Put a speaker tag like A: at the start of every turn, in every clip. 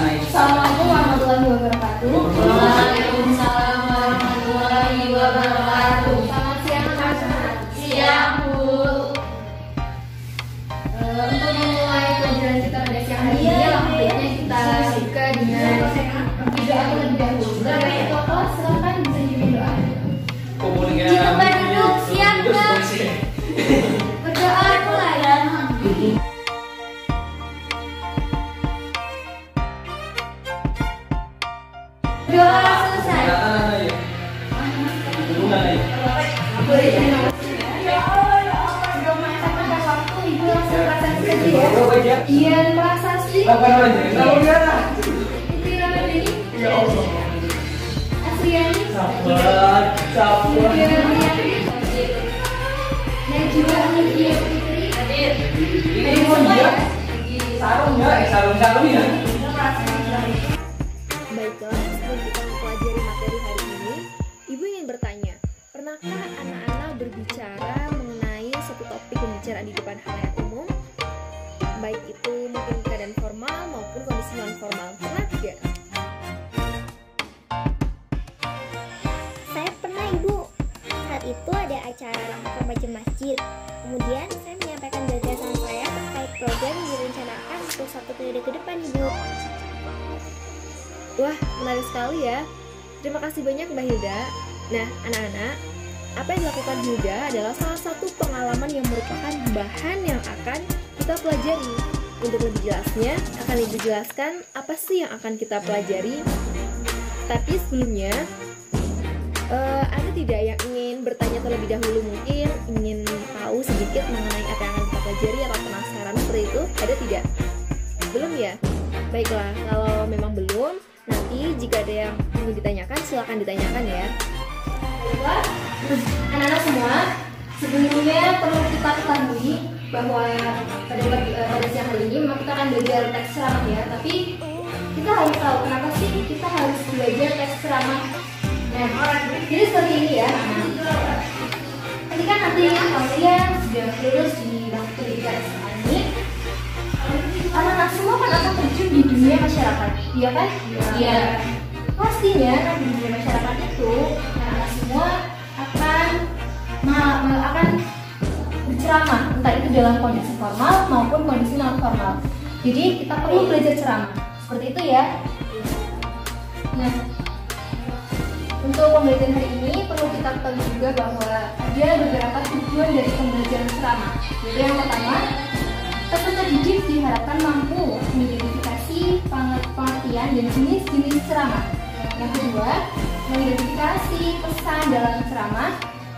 A: Assalamualaikum warahmatullahi wabarakatuh.
B: Waalaikumsalam warahmatullahi wabarakatuh.
A: Selamat siang anak-anak.
B: Siang, Bu.
A: Untuk memulai pelajaran kita pada siang hari ini, alangkah baiknya kita buka dengan berdoa terlebih dahulu. Dari foto, silakan bisa berdoa.
B: Kita berduduk, siap, Kak?
A: Berdoa mulai. Doa selesai. Iya, prasasti. Asriani. Najwa Nurdia Fitri.
C: Sarung ya.
D: Baiklah, sebelum kita mempelajari materi hari ini, Ibu ingin bertanya, pernahkah anak-anak berbicara mengenai suatu topik pembicaraan di depan halayak umum? Baik itu mungkin keadaan formal maupun kondisi non-formal. Pernah tidak?
E: Saya pernah, Ibu. Saat itu ada acara remaja masjid. Kemudian saya menyampaikan gagasan saya terkait program yang direncanakan untuk 1 periode ke depan, Ibu.
D: Wah, menarik sekali ya. Terima kasih banyak Mbak Hilda. Nah, anak-anak, apa yang dilakukan Hilda adalah salah satu pengalaman yang merupakan bahan yang akan kita pelajari. Untuk lebih jelasnya, akan Ibu jelaskan apa sih yang akan kita pelajari. Tapi sebelumnya, ada tidak yang ingin bertanya terlebih dahulu, mungkin ingin tahu sedikit mengenai apa yang akan kita pelajari atau penasaran seperti itu? Ada tidak? Belum ya? Baiklah, kalau memang belum, nanti jika ada yang ingin ditanyakan, silakan ditanyakan ya.
A: Baiklah, anak-anak semua, sebelumnya perlu kita ketahui bahwa pada siang hari ini memang kita akan belajar teks ceramah ya. Tapi kita harus tahu kenapa sih kita harus belajar teks ceramah. Nah, jadi seperti ini ya. Ketika nanti kalian sudah lulus di waktu pendidikan SMA ini, anak-anak semua kan akan terjun di dunia masyarakat, iya kan?
B: Iya.
A: Pastinya nanti di dunia masyarakat itu anak-anak semua akan berceramah, entah itu dalam kondisi formal maupun kondisi non formal. Jadi kita perlu belajar ceramah, seperti itu ya. Nah, untuk pembelajaran hari ini perlu kita ketahui juga bahwa ada beberapa tujuan dari pembelajaran ceramah. Jadi yang pertama, peserta didik diharapkan mampu mengidentifikasi pengertian dan jenis-jenis ceramah. Yang kedua, mengidentifikasi pesan dalam ceramah.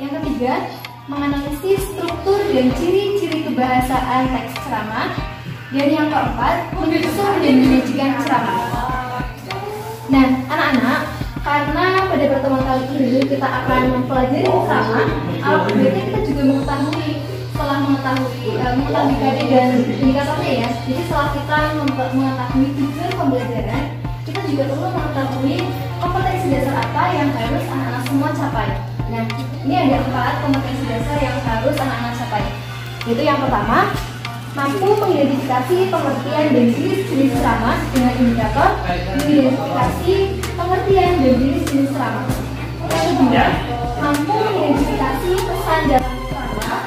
A: Yang ketiga, menganalisis struktur dan ciri-ciri kebahasaan teks ceramah. Dan yang keempat, menyusun dan menyajikan ceramah. Nah, anak-anak, karena pada pertemuan kali ini kita akan mempelajari ceramah, alhamdulillah kita juga mengetahui KD dan indikatornya ya. Jadi setelah kita mengetahui tujuan pembelajaran, kita juga perlu mengetahui kompetensi dasar apa yang harus anak-anak semua capai. Nah, ini ada 4 kompetensi dasar yang harus anak-anak capai. Yaitu yang pertama, mampu mengidentifikasi pengertian dan jenis-jenis ceramah dengan indikator mengidentifikasi pengertian dan jenis-jenis ceramah. Yang kedua, mampu mengidentifikasi pesan dalam ceramah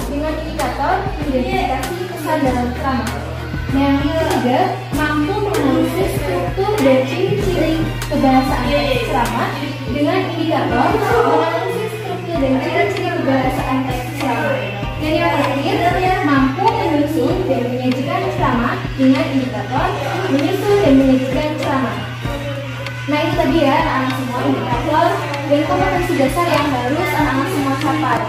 A: dengan indikator mengidentifikasi pesan dalam ceramah. Nah, yang ketiga, mampu menganalisis struktur dan ciri-ciri kebahasaan teks ceramah dengan indikator menganalisis struktur dan ciri-ciri kebahasaan teks ceramah. Dan yang terakhir, mampu menyusun dan menyajikan ceramah dengan indikator menyusun dan menyajikan ceramah. Nah, itu tadi ya anak-anak semua indikator dan kompetensi dasar yang harus anak-anak semua capai.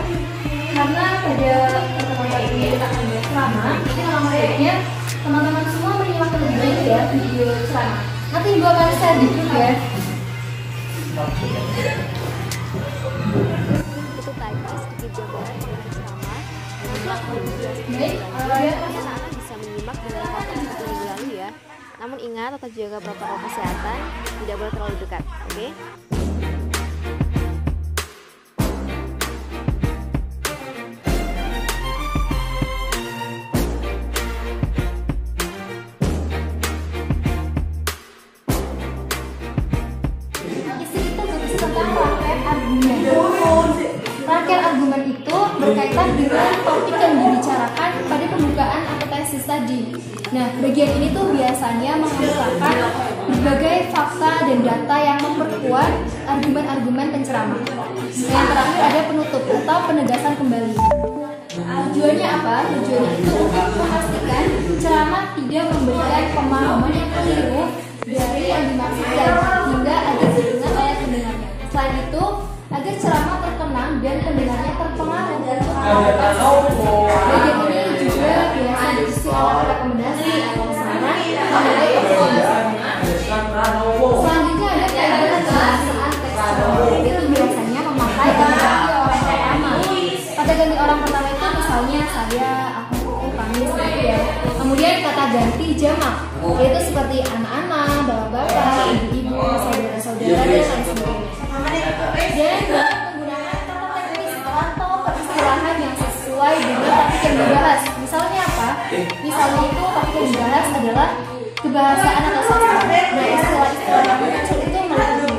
A: Karena pada pertemuan kali ini kita akan belajar ceramah, jadi alangkah baiknya teman-teman semua menyimak terlebih dahulu ya video ceramah. Nanti Ibu akan share di grup ya.
D: Itu tadi sedikit jawaban mengenai ceramah.
A: Baik,
D: Anak-anak bisa menyimak dengan konten seperti minggu lalu ya. Namun ingat tetap jaga protokol kesehatan, tidak boleh terlalu dekat, oke?
A: argumen. Rangkaian argumen itu berkaitan dengan topik yang dibicarakan pada pembukaan atau tesis tadi. Nah, bagian ini tuh biasanya mengemukakan berbagai fakta dan data yang memperkuat argumen-argumen penceramah. Yang terakhir ada penutup atau penegasan kembali. Tujuannya apa? Tujuannya itu untuk memastikan ceramah tidak memberikan pemahaman yang keliru dari yang dimaksudkan hingga agar didengar oleh pendengarnya. Selain itu, agar ceramah terkenang dan pendengarnya terpengaruh. Bagian ini juga biasa diisi oleh rekomendasi atau saran mengenai selanjutnya ada kaidah pembahasan teks. Itu biasanya memakai ganti orang pertama. Pada ganti orang pertama itu misalnya saya, aku, kami, seperti ya. Kemudian kata ganti jamak, yaitu seperti anak-anak, bapak-bapak, ibu-ibu, saudara-saudara dan lain sebagainya. Dan menggunakan kata teknis atau peristilahan yang sesuai dengan topik yang dibahas. Misalnya apa? Misalnya itu topik yang dibahas adalah kebahasaan atau sastra. Nah, istilah-istilah yang muncul itu meliputi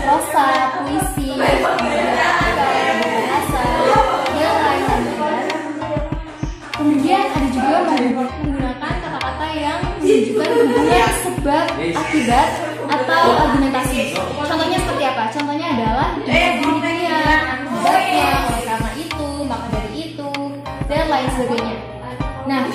A: prosa, puisi, gramatika, bahasa, dan lain-lain. Kemudian ada juga menggunakan kata-kata yang menunjukkan hubungan sebab, akibat, atau argumentasi. Contohnya seperti apa? Contohnya adalah demikian, akibatnya, oleh karena itu, maka dari itu, dan lain sebagainya. Nah,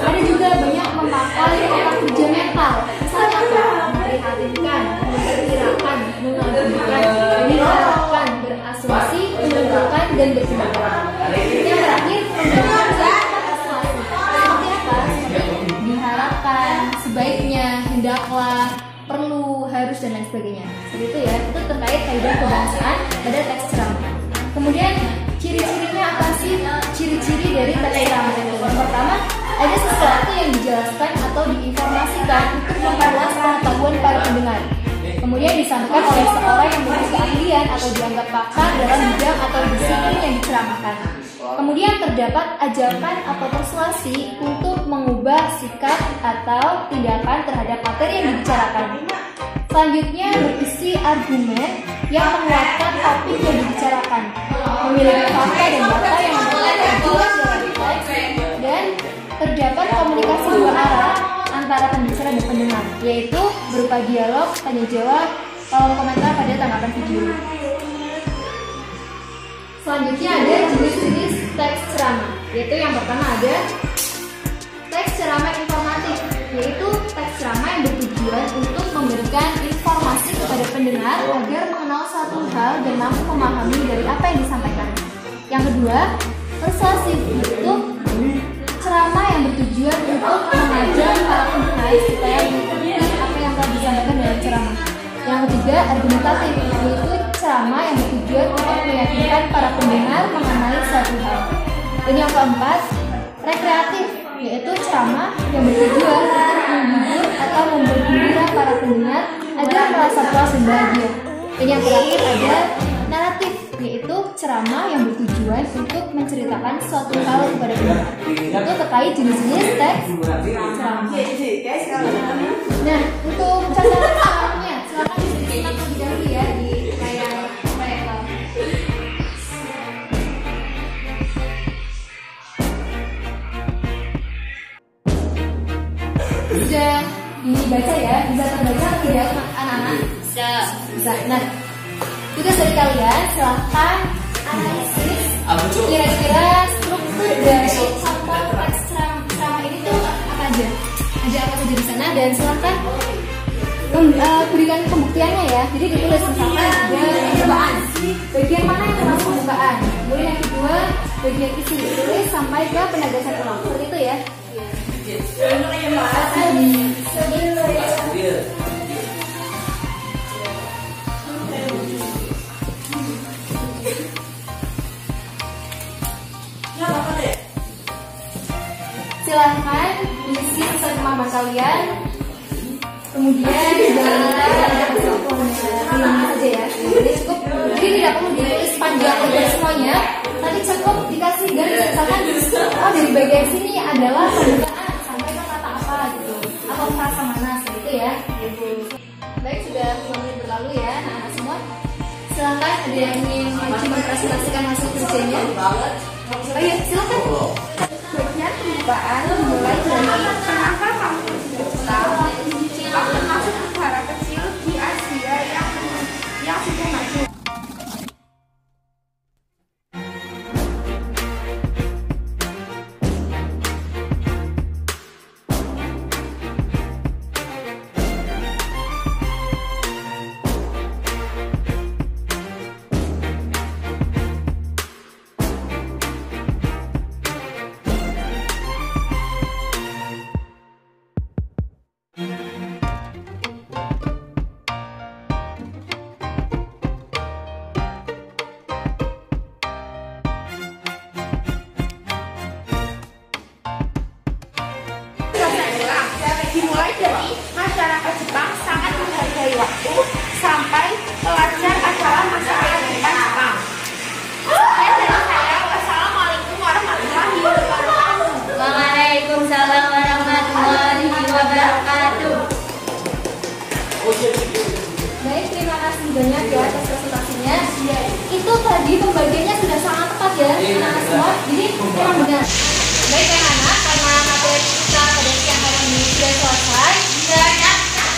A: ada juga banyak memakai kata kerja mental. Misalnya apa? Memprihatinkan, memperkirakan, mengagumkan, diharapkan, berasumsi, menentukan, dan berpendapat. Yang terakhir, menggunakan kata persuasi. Seperti apa? Seperti diharapkan, sebaiknya, hendaklah, perlu, harus, dan lain sebagainya. Seperti itu ya, itu terkait kaidah kebahasaan pada teks ceramah. Kemudian ciri-cirinya apa sih? Ciri-ciri dari teks ceramah itu. Yang pertama, ada sesuatu yang dijelaskan atau diinformasikan untuk memperluas pengetahuan para pendengar. Kemudian disampaikan oleh seorang yang memiliki keahlian atau dianggap pakar dalam bidang atau disiplin yang diceramahkan. Kemudian terdapat ajakan atau persuasi untuk mengubah sikap atau tindakan terhadap materi yang dibicarakan. Selanjutnya berisi argumen yang menguatkan topik yang dibicarakan, memiliki fakta dan data yang memperkuat jelas dari teks, dan terdapat komunikasi dua arah antara pembicara dan pendengar, yaitu berupa dialog, tanya jawab, kolom komentar pada tanggapan video. Selanjutnya ada jenis-jenis teks ceramah, yaitu yang pertama ada teks ceramah informatif, yaitu teks ceramah yang bertujuan untuk memberikan informasi kepada pendengar agar mengenal satu hal dan mampu memahami dari apa yang disampaikan. Yang kedua, persuasif, yaitu ceramah yang bertujuan untuk mengajak para pendengar supaya mengikuti apa yang telah disampaikan dalam ceramah. Yang ketiga, argumentatif, yaitu ceramah yang bertujuan untuk meyakinkan para pendengar mengenai suatu hal. Dan yang keempat, rekreatif, yaitu ceramah yang bertujuan untuk menghibur atau membuat gembira para pendengar agar merasa puas dan bahagia. Dan yang terakhir ada naratif, yaitu ceramah yang bertujuan untuk menceritakan suatu hal kepada pendengar. Itu terkait jenis-jenis teks ceramah. Nah, untuk catatan selanjutnya, silakan disimak terlebih dahulu ya di layar proyektor. Sudah dibaca ya, bisa terbaca tidak anak-anak? Bisa. Nah, tugas dari kalian silahkan analisis kira-kira struktur dari contoh teks ceramah ini tuh apa aja? Ada apa saja di sana, dan silahkan berikan pembuktiannya ya. Jadi ditulis misalkan ada pembukaan, bagian mana yang termasuk pembukaan, kemudian yang kedua bagian isi, ditulis sampai ke penegasan ulang, seperti itu ya. Silahkan isi sesuai kemampuan kalian. Kemudian jangan saja ya. Jadi cukup. Jadi tidak perlu ditulis panjang lebar semuanya. Nanti cukup dikasih garis misalkan. Oh, dari bagian sini adalah pembukaan sampai ke kata apa gitu. Atau frasa mana seperti itu ya. Baik, sudah 2 menit berlalu ya anak-anak semua. Silahkan Ada yang ingin mempresentasikan hasil kerjanya? Oh iya, silakan.
F: Bagian pembukaan dimulai dari kenapa kamu tahu Jepang termasuk negara kecil di Asia yang sudah maju. Dimulai dari masyarakat Jepang sangat menghargai waktu sampai pelajar acara masyarakat Jepang. Sekian dari saya. Wassalamualaikum warahmatullahi wabarakatuh.
B: Waalaikumsalam warahmatullahi wabarakatuh.
A: Baik, terima kasih banyak ya atas presentasinya. Itu tadi pembagiannya sudah sangat tepat ya anak-anak semua. Jadi memang benar. Baik anak-anak, karena materi kita pada siang hari ini sudah selesai,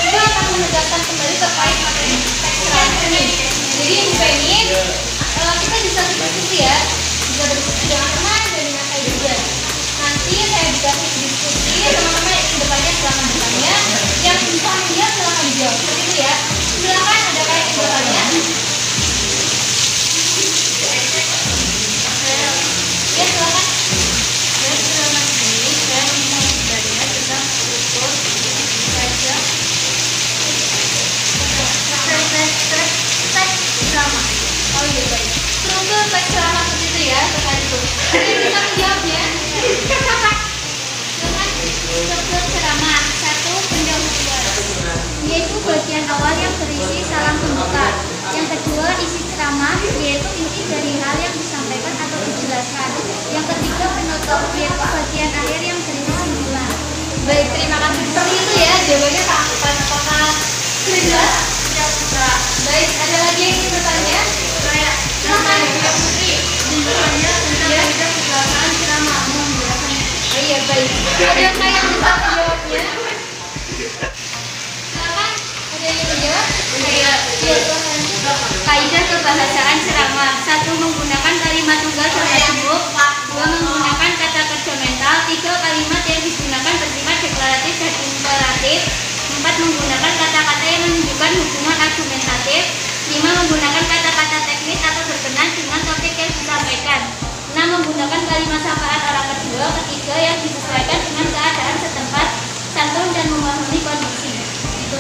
A: kita akan menegaskan kembali terkait materi teks cerama ini. Jadi Ibu Penny, kita bisa berdiskusi ya, bisa berdiskusi dengan teman dan dengan saya juga. Nanti saya dikasih diskusi, teman-teman yang bertanya silakan bertanya, yang bisa menjawab silakan dijawab. Seperti itu ya. Silakan, ada kayak yang bertanya. Ya silakan. Oh iya baik. Struktur teks cerama seperti itu ya, terkait itu. Ada yang bisa menjawabnya? Silakan.
E: Struktur ceramah 1. Pendahuluan, yaitu bagian awal yang berisi salam pembuka. Yang kedua, isi ceramah, yaitu inti dari hal yang disampaikan atau dijelaskan. Yang ketiga, penutup, yaitu bagian akhir yang berisi kesimpulan.
A: Baik, terima kasih. Seperti itu ya, jawabannya sangat tepat. Apakah sudah jelas? Baik, ada lagi yang ingin bertanya? Silakan. Oh iya, baik. Adakah yang bisa menjawabnya? Silakan, ada yang ingin menjawab? Iya, silakan.
E: Kaidah kebahasaan ceramah. 1. Menggunakan kalimat tunggal serta jemuk. 2. Menggunakan kata kerja mental. 3. Kalimat yang digunakan bersifat deklaratif dan imperatif. 4. Menggunakan kata-kata yang menunjukkan hubungan argumentatif. 5. Menggunakan kata-kata teknis atau berkenan dengan topik yang disampaikan. 6. Menggunakan kalimat sapaan orang kedua, ketiga yang disesuaikan dengan keadaan setempat, santun dan memahami kondisi. Itu.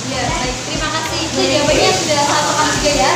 A: Ya, baik. Terima kasih. Itu jawabannya sudah sangat paham juga ya.